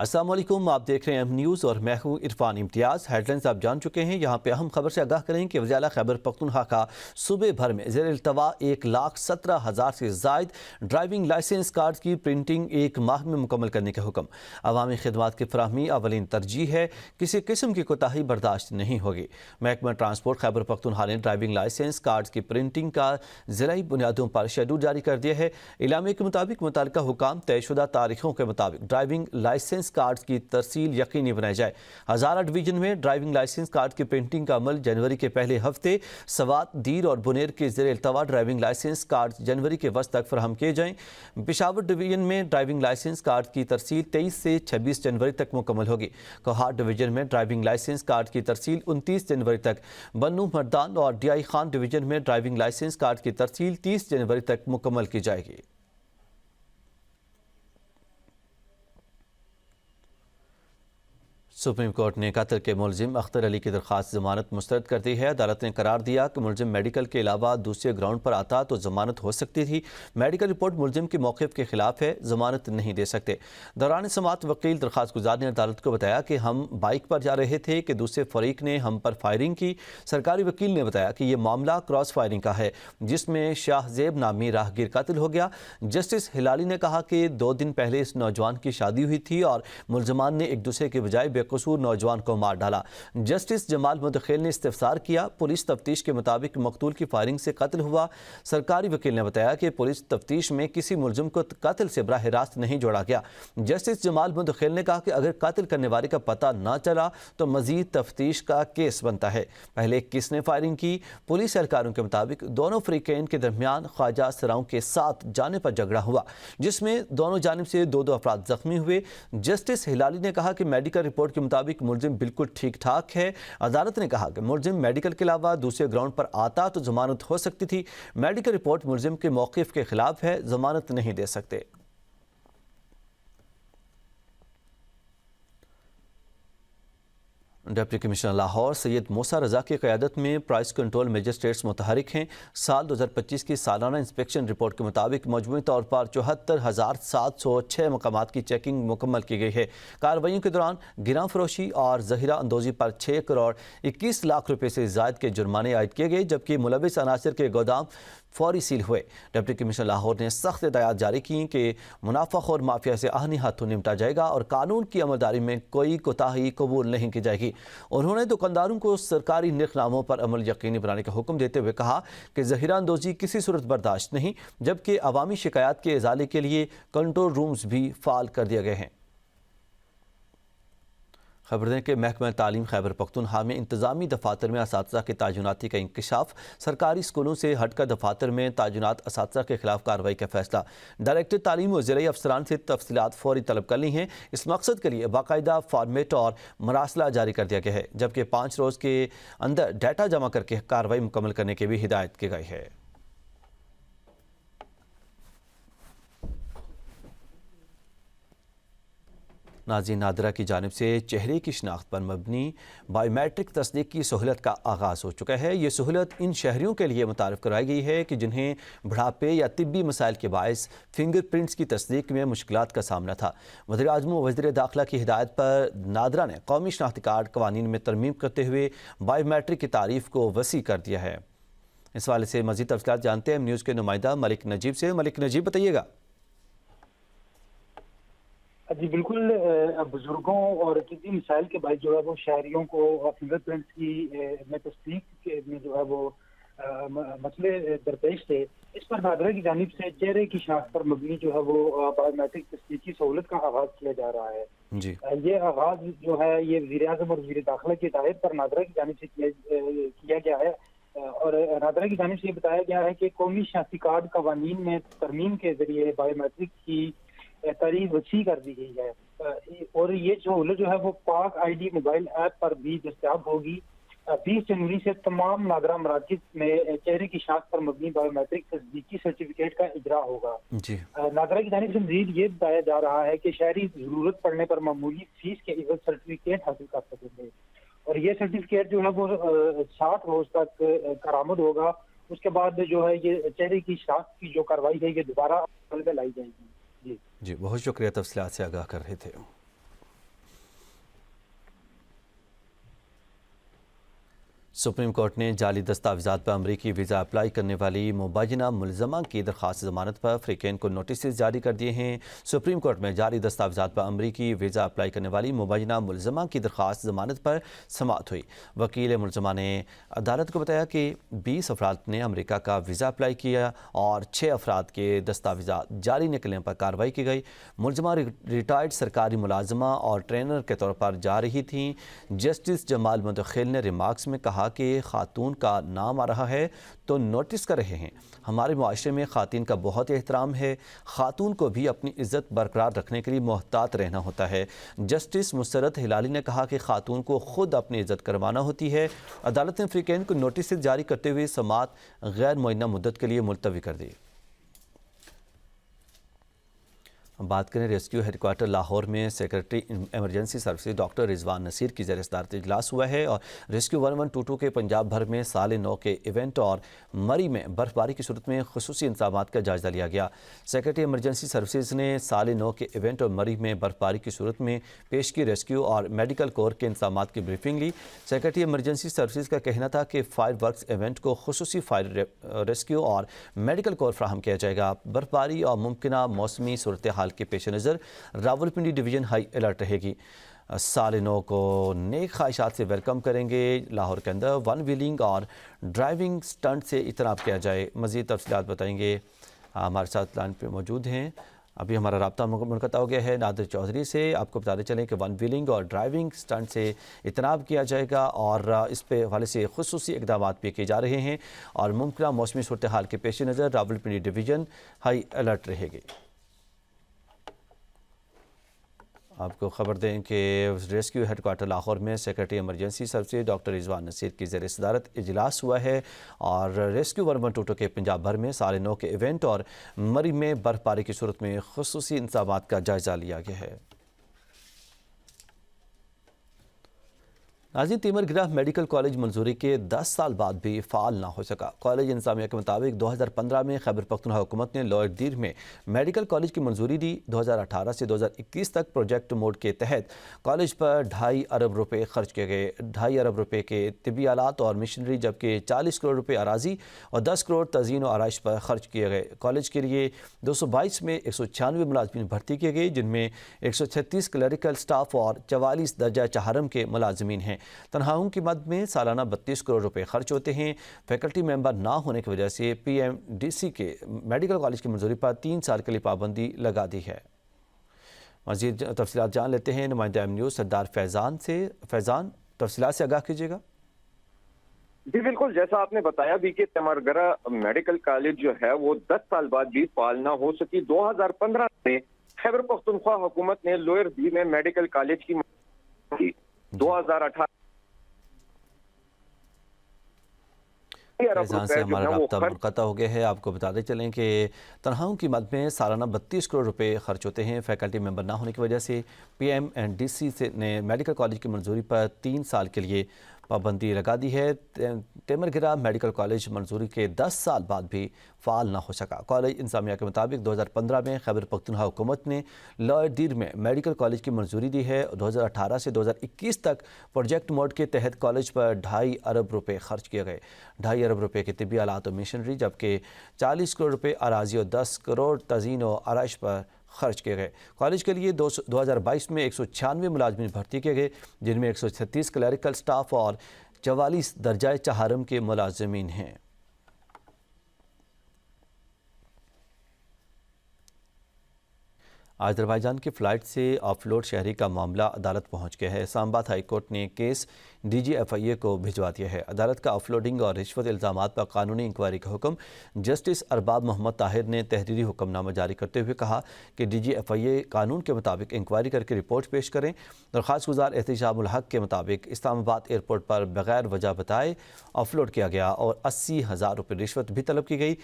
अस्सलाम वालेकुम, आप देख रहे हैं अहम न्यूज़ और मैं हूं इरफान इम्तियाज़। हेडलाइंस आप जान चुके हैं। यहाँ पे अहम खबर से आगाह करें कि वज़ीर आला खैबर पख्तूनख्वा का सूबे भर में ज़ेर इल्तवा 1,17,000 से ज़ायद ड्राइविंग लाइसेंस कार्ड की प्रिंटिंग एक माह में मुकम्मल करने का हुक्म। अवामी खिदमात की फराहमी अवलीन तरजीह है, किसी किस्म की कोताही बर्दाश्त नहीं होगी। महकमा ट्रांसपोर्ट खैबर पख्तूनख्वा ने ड्राइविंग लाइसेंस कार्ड की प्रिंटिंग का ज़िलाई बुनियादों पर शेड्यूल जारी कर दिया है। इलामे के मुताबिक मुतल्लिका हुकाम तयशुदा तारीखों के मुताबिक ड्राइविंग लाइसेंस कार्ड की तरसील यकीनी बनाई जाए। हज़ारा डिवीजन में ड्राइविंग लाइसेंस कार्ड की प्रिंटिंग का अमल जनवरी के पहले हफ्ते, सवात, दीर और बुनेर के ज़ेर इल्तवा ड्राइविंग लाइसेंस कार्ड जनवरी के वस्त तक फराहम किए जाएँ। पेशावर डिवीजन में ड्राइविंग लाइसेंस कार्ड की तरसील 23 से 26 जनवरी तक मुकम्मल होगी। कोहाट डिवीजन में ड्राइविंग लाइसेंस कार्ड की तरसील 29 जनवरी तक, बन्नू मर्दान और DI खान डिवीजन में ड्राइविंग लाइसेंस कार्ड की तरसील 30 जनवरी तक मुकम्मल की जाएगी। सुप्रीम कोर्ट ने कत्ल के मुलजिम अख्तर अली की दरख्वास्त जमानत मुस्तरद कर दी है। अदालत ने करार दिया कि मुलजिम मेडिकल के अलावा दूसरे ग्राउंड पर आता तो जमानत हो सकती थी। मेडिकल रिपोर्ट मुलजिम के मौक़िफ़ के खिलाफ है, जमानत नहीं दे सकते। दौरान समाअत वकील दरख्वास्त गुजार ने अदालत को बताया कि हम बाइक पर जा रहे थे कि दूसरे फरीक ने हम पर फायरिंग की। सरकारी वकील ने बताया कि यह मामला क्रॉस फायरिंग का है, जिसमें शाहजेब नामी राहगीर कत्ल हो गया। जस्टिस हिलाली ने कहा कि 2 दिन पहले इस नौजवान की शादी हुई थी और मुलजमान ने एक दूसरे के बजाय बेकसूर नौजवान को मार डाला। जस्टिस जमाल मुदखिल ने इस्तिफसार किया। पुलिस तफ्तीश के मुताबिक मकतूल की फायरिंग से कत्ल हुआ। सरकारी वकील ने बताया कि पुलिस तफ्तीश में किसी मुलजिम को कत्ल से बराह रास्त नहीं जोड़ा गया। जस्टिस जमाल मुदखिल ने कहा कि अगर कत्ल करने वाले का पता न चला तो मजीद तफ्तीश का केस बनता है। पहले किसने फायरिंग की? पुलिस एहलकारों के मुताबिक दोनों फरीकैन के दरमियान ख्वाजा सराओं के साथ जाने पर झगड़ा हुआ, जिसमें दोनों जानिब से 2 अफराद जख्मी हुए। जस्टिस हिलाली ने कहा कि मेडिकल रिपोर्ट के मुताबिक मुलजिम बिल्कुल ठीक ठाक है। अदालत ने कहा कि मुलजिम मेडिकल के अलावा दूसरे ग्राउंड पर आता तो जमानत हो सकती थी। मेडिकल रिपोर्ट मुलजिम के मौक़िफ़ के खिलाफ है, जमानत नहीं दे सकते। डिप्टी कमिश्नर लाहौर सैयद मूसा रजा की क़यादत में प्राइस कंट्रोल मजिस्ट्रेट्स मुतहरिक हैं। साल 2025 की सालाना इंस्पेक्शन रिपोर्ट के मुताबिक मजमूई तौर पर 74,706 मकामात की चेकिंग मुकम्मल की गई है। कार्रवाइयों के दौरान गिरां फरोशी और ज़हीरा अंदोज़ी पर 6 करोड़ 21 लाख रुपये से ज़ायद के जुर्माने आयद किए गए, जबकि मुलविस अनासर के गोदाम फौरी सील हुए। डिप्टी कमिश्नर लाहौर ने सख्त हिदायत जारी की कि मुनाफाखोर माफिया से आहनी हाथों निपटा जाएगा और कानून की अमलदारी में कोई कोताही कबूल नहीं की जाएगी। उन्होंने दुकानदारों को सरकारी निर्खनामों पर अमल यकीनी बनाने का हुक्म देते हुए कहा कि ज़हीरा अंदोज़ी किसी सूरत बर्दाश्त नहीं, जबकि अवामी शिकायत के इज़ाले के लिए कंट्रोल रूम्स भी फ़ाल कर दिए गए हैं। खबर दें कि महकमा तालीम खैबर पख्तूनख्वा में इंतज़ामी दफातर में असातिज़ा के तायुनाती का इंकशाफ। सरकारी स्कूलों से हटकर दफातर में तायुनात असातिज़ा के खिलाफ कार्रवाई का फैसला। डायरेक्टर तालीम व ज़िले अफसरान से तफसीलात फौरी तलब कर ली हैं। इस मकसद के लिए बाकायदा फॉर्मेट और मरासला जारी कर दिया गया है, जबकि 5 रोज़ के अंदर डाटा जमा करके कार्रवाई मुकम्मल करने की भी हिदायत की गई है। नाज़रीन, नादरा की जानिब से चेहरे की शिनाख्त पर मबनी बायोमेट्रिक तस्दीक की सहूलत का आगाज़ हो चुका है। ये सहूलत इन शहरियों के लिए मुतारिफ कराई गई है कि जिन्हें बुढ़ापे या तिब्बी मसाइल के बायस फिंगर प्रिंट्स की तस्दीक में मुश्किलात का सामना था। वज़ीर-ए-आज़म व वज़ीर दाखिला की हिदायत पर नादरा ने कौमी शनाख्ती कार्ड कवानीन में तरमीम करते हुए बायोमेट्रिक की तारीफ़ को वसी कर दिया है। इस वाले से मज़ीद तफसीलात जानते हैं न्यूज़ के नुमाइंदा मलिक नजीब से। मलिक नजीब, बताइएगा। जी बिल्कुल, बुजुर्गों और तिब्बी मिसाइल के बाद जो है वो शहरियों को फिंगरप्रिंट्स की में तस्दीक में जो है वो मसले दरपेश थे। इस पर नादरा की जानिब से चेहरे की शनाख्त पर मबनी जो है वो बायोमेट्रिक तस्दीक की सहूलत का आगाज़ किया जा रहा है। जी, ये आगाज़ जो है ये वज़ीर-ए-आज़म और वज़ीर दाखिला की हिदायत पर नादरा की जानिब से किया गया है। और नादरा की जानिब से ये बताया गया है कि कौमी शनाख्ती कार्ड कवानीन में तरमीम के जरिए बायोमेट्रिक की तारीख वसी कर दी गई है और ये सहूलत जो है वो पाक ID मोबाइल ऐप पर भी दस्तयाब होगी। 20 जनवरी से तमाम नादरा मराकिज़ में चेहरे की शनाख्त पर मबनी बायोमेट्रिक तस्दीकी सर्टिफिकेट का इजरा होगा। जी, नादरा की जानिब से मज़ीद ये बताया जा रहा है कि शहरी जरूरत पड़ने पर मामूली फीस के इवज़ सर्टिफिकेट हासिल कर सकेंगे और ये सर्टिफिकेट जो है वो 60 रोज तक करामद होगा। उसके बाद जो है ये चेहरे की शनाख्त की जो कार्रवाई है ये दोबारा अमल में लाई जाएगी। जी बहुत शुक्रिया तफसीलात से आगाह कर रहे थे। सुप्रीम कोर्ट ने जाली दस्तावेज़ात पर अमरीकी वीज़ा अप्लाई करने वाली मुबैना मुलज़मा की दरख्वास्त ज़मानत पर फ्रीकेन को नोटिस जारी कर दिए हैं। सुप्रीम कोर्ट में जाली दस्तावेज़ात पर अमरीकी वीज़ा अप्लाई करने वाली मुबैना मुलज़मा की दरख्वास्त ज़मानत पर समाअत हुई। वकील मुलज़मा ने अदालत को बताया कि 20 अफराद ने अमरीका का वीज़ा अप्लाई किया और 6 अफराद के दस्तावेज़ात जारी निकलने पर कार्रवाई की गई। मुलज़मा रिटायर्ड सरकारी मुलाजमा और ट्रेनर के तौर पर जा रही थी। जस्टिस जमाल मुदखिल ने रिमार्क्स में कहा कि खातून का नाम आ रहा है तो नोटिस कर रहे हैं। हमारे मुआशरे में खातून का बहुत एहतराम है। खातून को भी अपनी इज्जत बरकरार रखने के लिए मोहतात रहना होता है। जस्टिस मुसरत हिलाली ने कहा कि खातून को खुद अपनी इज्जत करवाना होती है। अदालत ने फ्रीकेन को नोटिस जारी करते हुए समाअत गैर मुअय्यना मुद्दत के लिए मुलतवी कर दी। बात करें रेस्क्यू हेडक्वार्टर लाहौर में secretary emergency services doctor Rizwan Naseer की ज़ेर सदारत इजलास हुआ है और रेस्क्यू 1122 के पंजाब भर में साल नौ के इवेंट और मरी में बर्फबारी की सूरत में खुसूसी इंतजामात का जायजा लिया गया। सेक्रेटरी इमरजेंसी सर्विसेज ने साल नौ के इवेंट और मरी में बर्फबारी की सूरत में पेश की रेस्क्यू और मेडिकल कोर के इंतजामात की ब्रीफिंग ली। सेक्रेटरी इमरजेंसी सर्विसेज का कहना था कि फायर वर्क्स इवेंट को खुसूसी फायर रेस्क्यू और मेडिकल कोर फ्राहम किया जाएगा। बर्फबारी और मुमकिन मौसमी सूरत हाल के पेश नज़र रावलपिंडी डिवीज़न हाई अलर्ट रहेगी। साल नौ को नेक ख्वाहिशात से वेलकम करेंगे। लाहौर के अंदर वन व्हीलिंग और ड्राइविंग स्टंट से इजतनाब किया जाए। मज़ीद तफसीलात बताएंगे, हमारे साथ लाइन पे मौजूद हैं। अभी हमारा रब्ता मुनक़ता हो गया है नादिर चौधरी से। आपको बताते चलें कि वन व्हीलिंग और ड्राइविंग स्टंट से इजतनाब किया जाएगा और इस पे हवाले से खुसूसी इक़दाम भी किए जा रहे हैं और मुमकिन मौसमी सूरत हाल के पेश नज़र रावलपिंडी डिवीज़न हाई अलर्ट रहेगी। आपको खबर दें कि रेस्क्यू हेडक्वार्टर लाहौर में secretary emergency services doctor Rizwan Naseer की ज़ेर सदारत इजलास हुआ है और रेस्क्यू 1122 के पंजाब भर में साल नौ के इवेंट और मरी में बर्फबारी की सूरत में खुसूसी इंतजामात का जायजा लिया गया है। नाज़रीन, तिमरगिरा मेडिकल कॉलेज मंजूरी के 10 साल बाद भी फ़ाल ना हो सका। कॉलेज इंतज़ामिया के मुताबिक 2015 में खैबर पख्तूनख्वा हुकूमत ने लॉयड दीर में मेडिकल कॉलेज की मंजूरी दी। 2018 से 2021 तक प्रोजेक्ट मोड के तहत कॉलेज पर 2.5 अरब रुपये खर्च किए गए। 2.5 अरब रुपये के तिबी आलात और मशीनरी, जबकि 40 करोड़ रुपये अराजी और 10 करोड़ तज़ीन और आराइश पर खर्च किए गए। कॉलेज के लिए 222 में 196 मुलाजमीन भर्ती किए गए, जिनमें 136 क्लरिकल स्टाफ और 44 दर्जा चहारम के मुलाजमीन हैं। तनख्वाहों की मद में सालाना 32 करोड़ रुपए खर्च होते हैं। फैकल्टी मेंबर ना होने की वजह से PMDC के मेडिकल कॉलेज की मंजूरी पर 3 साल के लिए पाबंदी लगा दी है। मज़ीद तफसीलात जान लेते हैं नुमाइंदा एम न्यूज़ सरदार फैज़ान से। फैज़ान, तफसीलात से आगाह कीजिएगा। जी बिल्कुल, जैसा आपने बताया भी कि तिमरगिरा मेडिकल कॉलेज जो है वो 10 साल बाद भी फाल ना हो सकी। 2015 में खैबर पख्तूनख्वा हुकूमत ने लोअर दी में मेडिकल कॉलेज की 2018 फैज़ान से हमारा रब्ता मुनक़ता हो गया है। आपको बताते चलें कि तनख्वाहों की मद में सालाना 32 करोड़ रुपए खर्च होते हैं। फैकल्टी मेंबर ना होने की वजह से PMDC ने मेडिकल कॉलेज की मंजूरी पर 3 साल के लिए पाबंदी लगा दी है। तिमरगिरा मेडिकल कॉलेज मंजूरी के 10 साल बाद भी फ़ाल ना हो सका। कॉलेज इंतज़ामिया के मुताबिक 2015 में खैबर पख्तूनख्वा हुकूमत ने लॉयड दीर में मेडिकल कॉलेज की मंजूरी दी है। 2018 से 2021 तक प्रोजेक्ट मोड के तहत कॉलेज पर 2.5 अरब रुपये खर्च किए गए। 2.5 अरब रुपये के तिबी आलात और मशीनरी, जबकि 40 करोड़ रुपये अराजी और 10 करोड़ तज़ीन और आराइश पर खर्च किए गए। कॉलेज के लिए 2022 में 196 मुलाजमीन भर्ती किए गए, जिनमें 136 क्लरिकल स्टाफ और 44 दर्जाए चहारम के मुलाजमीन हैं। अज़रबैजान की फ़्लाइट से ऑफलोड शहरी का मामला अदालत पहुंच गया है। इस्लामाबाद हाई कोर्ट ने केस DGFIA को भिजवा दिया है। अदालत का ऑफलोडिंग और रिश्वत इल्ज़ामात पर कानूनी इंक्वायरी का हुक्म जस्टिस अरबाब मोहम्मद ताहिर ने तहरीरी हुक्मनामा जारी करते हुए कहा कि DGFIA कानून के मुताबिक इंक्वायरी करके रिपोर्ट पेश करें। दरख्वास्त गुजार एहतिशामुल हक के मुताबिक इस्लामाबाद एयरपोर्ट पर बगैर वजह बताए ऑफलोड किया गया और 80,000 रुपये रिश्वत भी तलब की गई।